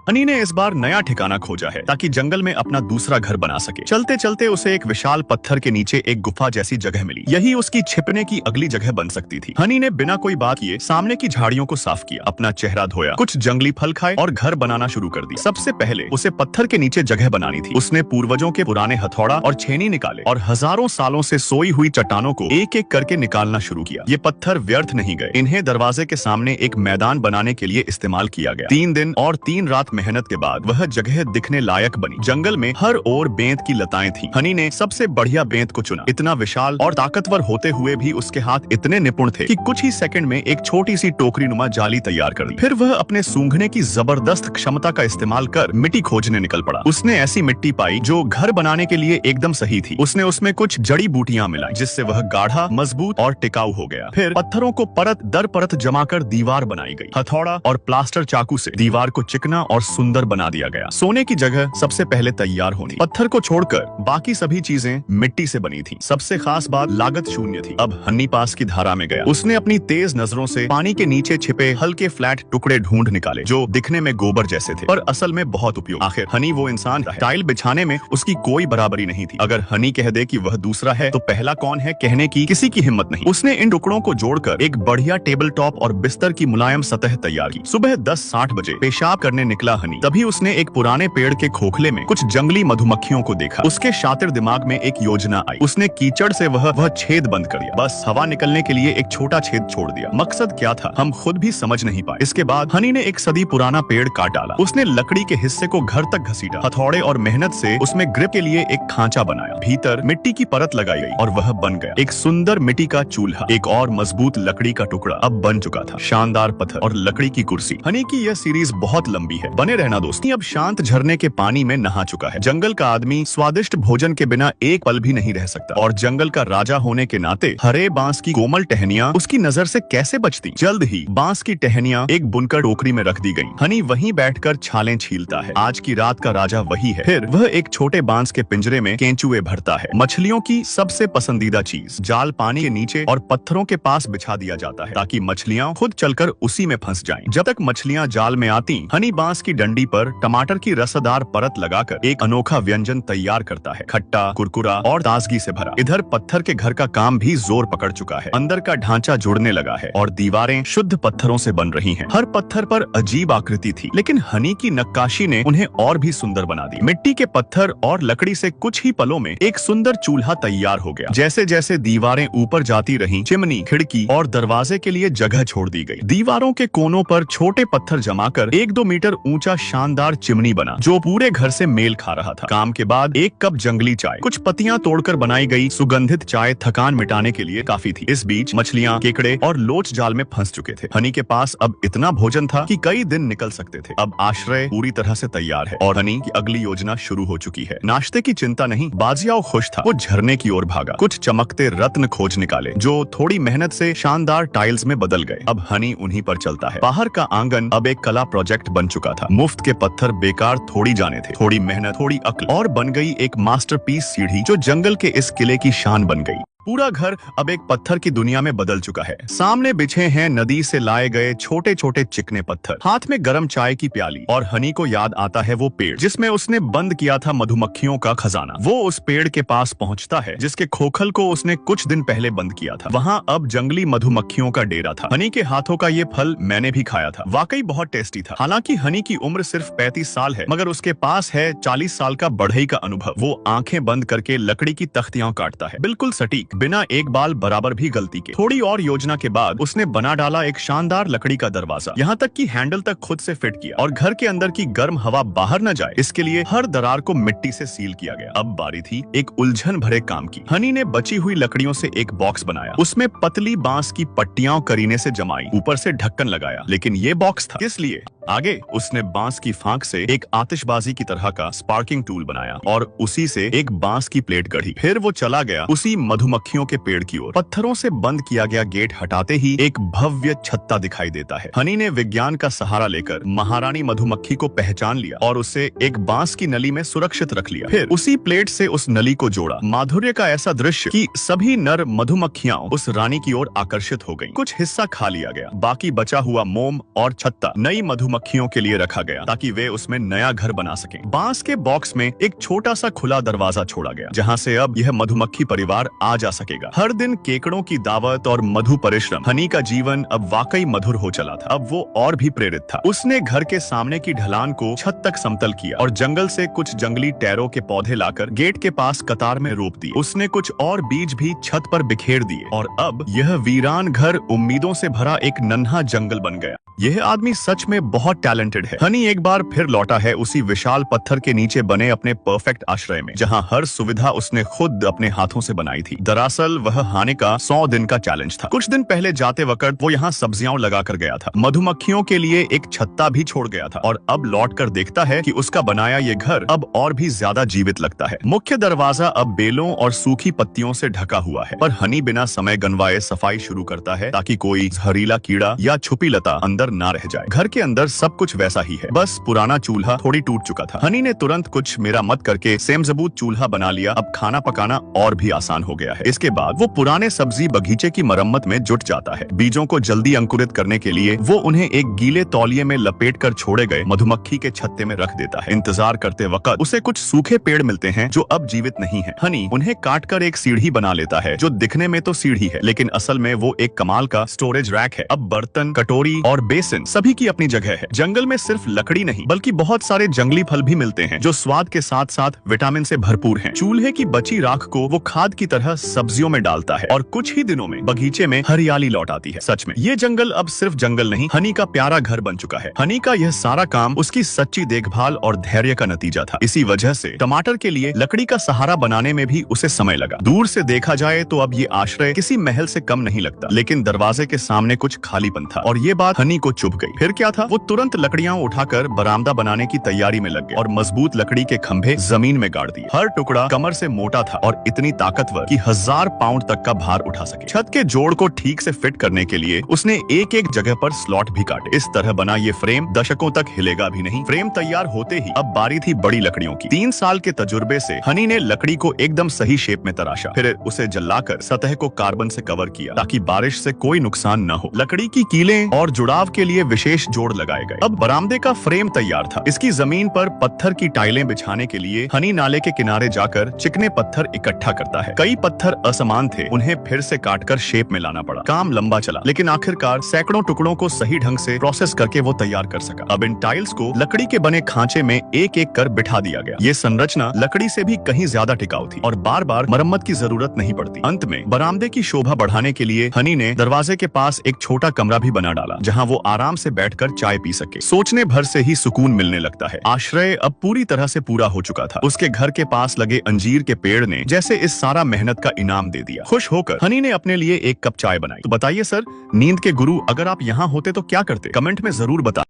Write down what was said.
हनी ने इस बार नया ठिकाना खोजा है ताकि जंगल में अपना दूसरा घर बना सके। चलते चलते उसे एक विशाल पत्थर के नीचे एक गुफा जैसी जगह मिली। यही उसकी छिपने की अगली जगह बन सकती थी। हनी ने बिना कोई बात किए सामने की झाड़ियों को साफ किया, अपना चेहरा धोया, कुछ जंगली फल खाए और घर बनाना शुरू कर दिया। सबसे पहले उसे पत्थर के नीचे जगह बनानी थी। उसने पूर्वजों के पुराने हथौड़ा और छेनी निकाले और हजारों सालों से सोई हुई चट्टानों को एक एक करके निकालना शुरू किया। ये पत्थर व्यर्थ नहीं गए। इन्हें दरवाजे के सामने एक मैदान बनाने के लिए इस्तेमाल किया गया। 3 दिन और 3 रात मेहनत के बाद वह जगह दिखने लायक बनी। जंगल में हर ओर बेंत की लताएं थी। हनी ने सबसे बढ़िया बेंत को चुना। इतना विशाल और ताकतवर होते हुए भी उसके हाथ इतने निपुण थे कि कुछ ही सेकंड में एक छोटी सी टोकरी नुमा जाली तैयार कर दी। फिर वह अपने सूंघने की जबरदस्त क्षमता का इस्तेमाल कर मिट्टी खोजने निकल पड़ा। उसने ऐसी मिट्टी पाई जो घर बनाने के लिए एकदम सही थी। उसने उसमें कुछ जड़ी बूटियां मिलाई जिससे वह गाढ़ा, मजबूत और टिकाऊ हो गया। फिर पत्थरों को परत दर परत जमाकर दीवार बनाई गई। हथौड़ा और प्लास्टर चाकू से दीवार को चिकना और सुंदर बना दिया गया। सोने की जगह सबसे पहले तैयार होनी। पत्थर को छोड़कर बाकी सभी चीजें मिट्टी से बनी थी। सबसे खास बात लागत शून्य थी। अब हनी पास की धारा में गया। उसने अपनी तेज नजरों से पानी के नीचे छिपे हल्के फ्लैट टुकड़े ढूंढ निकाले जो दिखने में गोबर जैसे थे पर असल में बहुत उपयोगी। आखिर हनी वो इंसान है। टाइल बिछाने में उसकी कोई बराबरी नहीं थी। अगर हनी कह दे कि वह दूसरा है तो पहला कौन है कहने की किसी की हिम्मत नहीं। उसने इन टुकड़ों को जोड़कर एक बढ़िया टेबल टॉप और बिस्तर की मुलायम सतह तैयार की। सुबह 10:60 बजे पेशाब करने निकला हनी। तभी उसने एक पुराने पेड़ के खोखले में कुछ जंगली मधुमक्खियों को देखा। उसके शातिर दिमाग में एक योजना आई। उसने कीचड़ से वह छेद बंद कर दिया। बस हवा निकलने के लिए एक छोटा छेद छोड़ दिया। मकसद क्या था हम खुद भी समझ नहीं पाए। इसके बाद हनी ने एक सदी पुराना पेड़ काट डाला। उसने लकड़ी के हिस्से को घर तक घसीटा। हथौड़े और मेहनत से उसमें ग्रिप के लिए एक खांचा बनाया। भीतर मिट्टी की परत लगाई गई और वह बन गया एक सुंदर मिट्टी का चूल्हा। एक और मजबूत लकड़ी का टुकड़ा अब बन चुका था। शानदार पत्थर और लकड़ी की कुर्सी। हनी की यह सीरीज बहुत लंबी है। बने रहना दोस्ती। अब शांत झरने के पानी में नहा चुका है। जंगल का आदमी स्वादिष्ट भोजन के बिना एक पल भी नहीं रह सकता और जंगल का राजा होने के नाते हरे बांस की कोमल टहनियां उसकी नजर से कैसे बचती। जल्द ही बांस की टहनियां एक बुनकर टोकरी में रख दी गई। हनी वहीं बैठकर छालें छीलता है। आज की रात का राजा वही है। फिर वह एक छोटे बांस के पिंजरे में केंचुए भरता है। मछलियों की सबसे पसंदीदा चीज जाल पानी के नीचे और पत्थरों के पास बिछा दिया जाता है ताकि मछलियां खुद चलकर उसी में फंस जाएं। जब तक मछलियां जाल में आती हनी बांस की डंडी पर टमाटर की रसदार परत लगाकर एक अनोखा व्यंजन तैयार करता है। खट्टा, कुरकुरा और ताजगी से भरा। इधर पत्थर के घर का काम भी जोर पकड़ चुका है। अंदर का ढांचा जुड़ने लगा है और दीवारें शुद्ध पत्थरों से बन रही हैं। हर पत्थर पर अजीब आकृति थी लेकिन हनी की नक्काशी ने उन्हें और भी सुंदर बना दी। मिट्टी के पत्थर और लकड़ी से कुछ ही पलों में एक सुंदर चूल्हा तैयार हो गया। जैसे जैसे दीवारें ऊपर जाती रहीं, चिमनी, खिड़की और दरवाजे के लिए जगह छोड़ दी गई। दीवारों के कोनों पर छोटे पत्थर जमाकर 1-2 मीटर ऊंचा शानदार चिमनी बना जो पूरे घर से मेल खा रहा था। काम के बाद 1 कप जंगली चाय, कुछ पत्तियां तोड़कर बनाई गई सुगंधित चाय थकान मिटाने के लिए काफी थी। इस बीच मछलियां, केकड़े और लोच जाल में फंस चुके थे। हनी के पास अब इतना भोजन था कि कई दिन निकल सकते थे। अब आश्रय पूरी तरह से तैयार है और हनी की अगली योजना शुरू हो चुकी है। नाश्ते की चिंता नहीं, बाजियाओ खुश था। वो झरने की ओर भागा, कुछ चमकते रत्न खोज निकाले जो थोड़ी मेहनत से शानदार टाइल्स में बदल गए। अब हनी उन्हीं पर चलता है। बाहर का आंगन अब एक कला प्रोजेक्ट बन चुका था। मुफ्त के पत्थर बेकार थोड़ी जाने थे। थोड़ी मेहनत, थोड़ी अक्ल और बन गई एक मास्टरपीस सीढ़ी जो जंगल के इस किले की शान बन गई। पूरा घर अब एक पत्थर की दुनिया में बदल चुका है। सामने बिछे हैं नदी से लाए गए छोटे छोटे चिकने पत्थर, हाथ में गर्म चाय की प्याली और हनी को याद आता है वो पेड़ जिसमें उसने बंद किया था मधुमक्खियों का खजाना। वो उस पेड़ के पास पहुंचता है जिसके खोखल को उसने कुछ दिन पहले बंद किया था। वहाँ अब जंगली मधुमक्खियों का डेरा था। हनी के हाथों का ये फल मैंने भी खाया था, वाकई बहुत टेस्टी था। हालांकि हनी की उम्र सिर्फ 35 साल है मगर उसके पास है 40 साल का बढ़ई का अनुभव। वो आंखें बंद करके लकड़ी की तख्तियां काटता है, बिल्कुल सटीक, बिना एक बाल बराबर भी गलती के। थोड़ी और योजना के बाद उसने बना डाला एक शानदार लकड़ी का दरवाजा, यहाँ तक कि हैंडल तक खुद से फिट किया और घर के अंदर की गर्म हवा बाहर न जाए इसके लिए हर दरार को मिट्टी से सील किया गया। अब बारी थी एक उलझन भरे काम की। हनी ने बची हुई लकड़ियों से एक बॉक्स बनाया, उसमें पतली बांस की पट्टियां करीने से जमाई, ऊपर से ढक्कन लगाया। लेकिन ये बॉक्स था किस लिए? आगे उसने बांस की फांक से एक आतिशबाजी की तरह का स्पार्किंग टूल बनाया और उसी से एक बांस की प्लेट गढ़ी। फिर वो चला गया उसी मधुमक्खी मधुमक्खियों के पेड़ की ओर। पत्थरों से बंद किया गया गेट हटाते ही एक भव्य छत्ता दिखाई देता है। हनी ने विज्ञान का सहारा लेकर महारानी मधुमक्खी को पहचान लिया और उसे एक बांस की नली में सुरक्षित रख लिया। फिर उसी प्लेट से उस नली को जोड़ा। माधुर्य का ऐसा दृश्य कि सभी नर मधुमक्खियां उस रानी की ओर आकर्षित हो गईं। कुछ हिस्सा खा लिया गया, बाकी बचा हुआ मोम और छत्ता नई मधुमक्खियों के लिए रखा गया ताकि वे उसमें नया घर बना सकें। बांस के बॉक्स में एक छोटा सा खुला दरवाजा छोड़ा गया, जहां से अब यह मधुमक्खी परिवार आ जा सकेगा। हर दिन केकड़ों की दावत और मधु परिश्रम। हनी का जीवन अब वाकई मधुर हो चला था। अब वो और भी प्रेरित था। उसने घर के सामने की ढलान को छत तक समतल किया और जंगल से कुछ जंगली टैरों के पौधे लाकर गेट के पास कतार में रोप दिए। उसने कुछ और बीज भी छत पर बिखेर दिए और अब यह वीरान घर उम्मीदों से भरा एक नन्हा जंगल बन गया। यह आदमी सच में बहुत टैलेंटेड है। हनी एक बार फिर लौटा है उसी विशाल पत्थर के नीचे बने अपने परफेक्ट आश्रय में, जहां हर सुविधा उसने खुद अपने हाथों से बनाई थी। दरअसल वह हाने का 100 दिन का चैलेंज था। कुछ दिन पहले जाते वक्त वो यहाँ सब्जियां लगाकर गया था, मधुमक्खियों के लिए एक छत्ता भी छोड़ गया था और अब लौटकर देखता है कि उसका बनाया ये घर अब और भी ज्यादा जीवित लगता है। मुख्य दरवाजा अब बेलों और सूखी पत्तियों से ढका हुआ है, पर हनी बिना समय गंवाए सफाई शुरू करता है ताकि कोई जहरीला कीड़ा या छुपी लता अंदर ना रह जाए। घर के अंदर सब कुछ वैसा ही है, बस पुराना चूल्हा थोड़ी टूट चुका था। हनी ने तुरंत कुछ मेरा मत करके सेमजबूत चूल्हा बना लिया। अब खाना पकाना और भी आसान हो गया है। इसके बाद वो पुराने सब्जी बगीचे की मरम्मत में जुट जाता है। बीजों को जल्दी अंकुरित करने के लिए वो उन्हें एक गीले तौलिए में लपेट कर छोड़े गए मधुमक्खी के छत्ते में रख देता है। इंतजार करते वक्त उसे कुछ सूखे पेड़ मिलते हैं जो अब जीवित नहीं है। हनी उन्हें काटकर एक सीढ़ी बना लेता है जो दिखने में तो सीढ़ी है, लेकिन असल में वो एक कमाल का स्टोरेज रैक है। अब बर्तन, कटोरी और बेसिन सभी की अपनी जगह है। जंगल में सिर्फ लकड़ी नहीं बल्कि बहुत सारे जंगली फल भी मिलते हैं जो स्वाद के साथ साथ विटामिन से भरपूर हैं। चूल्हे की बची राख को वो खाद की तरह सब्जियों में डालता है और कुछ ही दिनों में बगीचे में हरियाली लौट आती है। सच में ये जंगल अब सिर्फ जंगल नहीं, हनी का प्यारा घर बन चुका है। हनी का यह सारा काम उसकी सच्ची देखभाल और धैर्य का नतीजा था। इसी वजह से टमाटर के लिए लकड़ी का सहारा बनाने में भी उसे समय लगा। दूर से देखा जाए तो अब ये आश्रय किसी महल से कम नहीं लगता, लेकिन दरवाजे के सामने कुछ खालीपन था और ये बात हनी को चुभ गई। फिर क्या था, वो तुरंत लकड़ियां उठाकर बरामदा बनाने की तैयारी में लग गए और मजबूत लकड़ी के खंभे जमीन में गाड़ दिए। हर टुकड़ा कमर से मोटा था और इतनी ताकतवर कि 1000 पाउंड तक का भार उठा सके। छत के जोड़ को ठीक से फिट करने के लिए उसने एक एक जगह पर स्लॉट भी काटे। इस तरह बना ये फ्रेम दशकों तक हिलेगा भी नहीं। फ्रेम तैयार होते ही अब बारी थी बड़ी लकड़ियों की। 3 साल के तजुर्बे से हनी ने लकड़ी को एकदम सही शेप में तराशा, फिर उसे जलाकर सतह को कार्बन से कवर किया ताकि बारिश से कोई नुकसान न हो। लकड़ी की कीलें और जुड़ाव के लिए विशेष जोड़ लगाए गए। अब बरामदे का फ्रेम तैयार था। इसकी जमीन पर पत्थर की टाइलें बिछाने के लिए हनी नाले के किनारे जाकर चिकने पत्थर इकट्ठा करता है। कई पत्थर असमान थे, उन्हें फिर से काटकर शेप में लाना पड़ा। काम लंबा चला, लेकिन आखिरकार सैकड़ों टुकड़ों को सही ढंग से प्रोसेस करके वो तैयार कर सका। अब इन टाइल्स को लकड़ी के बने खांचे में एक एक कर बिठा दिया गया। ये संरचना लकड़ी से भी कहीं ज्यादा टिकाऊ थी और बार बार मरम्मत की जरूरत नहीं पड़ती। अंत में बरामदे की शोभा बढ़ाने के लिए हनी ने दरवाजे के पास एक छोटा कमरा भी बना डाला, जहाँ वो आराम से बैठकर चाय पी सके। सोचने भर से ही सुकून मिलने लगता है। आश्रय अब पूरी तरह से पूरा हो चुका था। उसके घर के पास लगे अंजीर के पेड़ ने जैसे इस सारा मेहनत का इनाम दे दिया। खुश होकर हनी ने अपने लिए एक कप चाय बनाई। तो बताइए सर, नींद के गुरु अगर आप यहाँ होते तो क्या करते? कमेंट में जरूर बता।